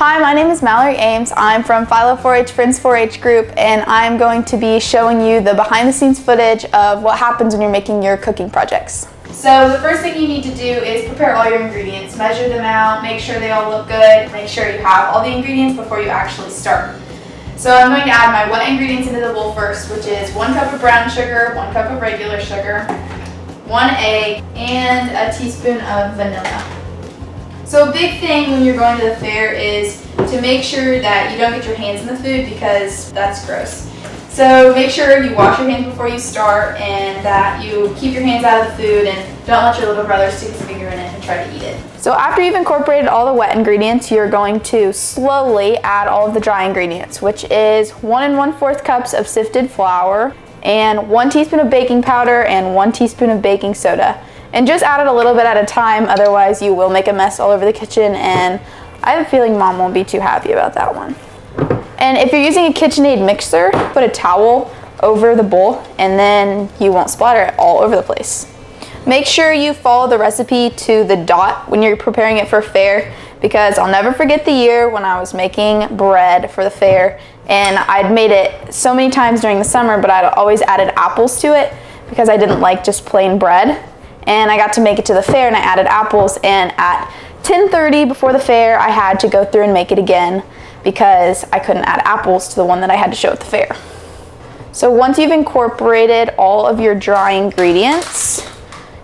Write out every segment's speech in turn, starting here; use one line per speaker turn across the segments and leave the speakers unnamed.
Hi, my name is Mallory Ames. I'm from Philo 4-H Friends 4-H group, and I'm going to be showing you the behind the scenes footage of what happens when you're making your cooking projects. So the first thing you need to do is prepare all your ingredients. Measure them out, make sure they all look good, make sure you have all the ingredients before you actually start. So I'm going to add my wet ingredients into the bowl first, which is 1 cup of brown sugar, 1 cup of regular sugar, 1 egg, and a teaspoon of vanilla. So a big thing when you're going to the fair is to make sure that you don't get your hands in the food because that's gross. So make sure you wash your hands before you start and that you keep your hands out of the food and don't let your little brother stick his finger in it and try to eat it. So after you've incorporated all the wet ingredients, you're going to slowly add all of the dry ingredients, which is 1 1/4 cups of sifted flour and 1 teaspoon of baking powder and 1 teaspoon of baking soda. And just add it a little bit at a time, otherwise you will make a mess all over the kitchen, and I have a feeling Mom won't be too happy about that one. And if you're using a KitchenAid mixer, put a towel over the bowl and then you won't splatter it all over the place. Make sure you follow the recipe to the dot when you're preparing it for fair, because I'll never forget the year when I was making bread for the fair, and I'd made it so many times during the summer, but I'd always added apples to it because I didn't like just plain bread. And I got to make it to the fair and I added apples, and at 10:30 before the fair I had to go through and make it again because I couldn't add apples to the one that I had to show at the fair. So once you've incorporated all of your dry ingredients,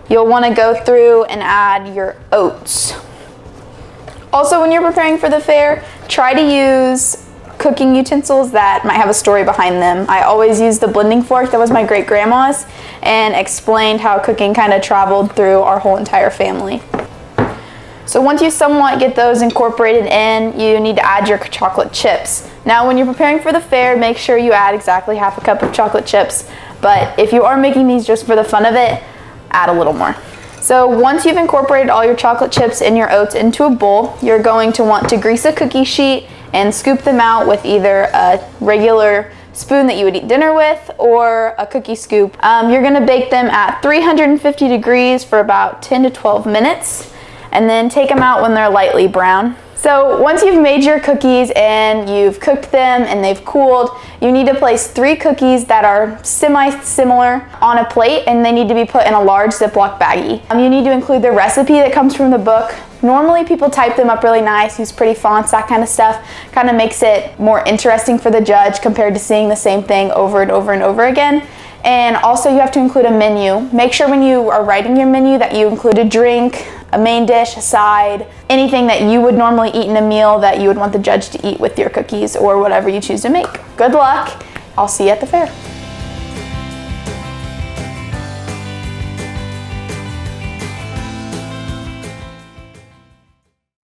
you'll want to go through and add your oats. Also, when you're preparing for the fair, try to use cooking utensils that might have a story behind them. I always used the blending fork that was my great-grandma's and explained how cooking kind of traveled through our whole entire family. So once you somewhat get those incorporated in, you need to add your chocolate chips. Now when you're preparing for the fair, make sure you add exactly 1/2 cup of chocolate chips, but if you are making these just for the fun of it, add a little more. So once you've incorporated all your chocolate chips and your oats into a bowl, you're going to want to grease a cookie sheet and scoop them out with either a regular spoon that you would eat dinner with or a cookie scoop. You're gonna bake them at 350 degrees for about 10 to 12 minutes and then take them out when they're lightly brown. So once you've made your cookies and you've cooked them and they've cooled, you need to place 3 cookies that are semi-similar on a plate, and they need to be put in a large Ziploc baggie. You need to include the recipe that comes from the book. Normally people type them up really nice, use pretty fonts, that kind of stuff. Kind of makes it more interesting for the judge compared to seeing the same thing over and over and over again. And also you have to include a menu. Make sure when you are writing your menu that you include a drink, a main dish, a side, anything that you would normally eat in a meal that you would want the judge to eat with your cookies or whatever you choose to make. Good luck. I'll see you at the fair.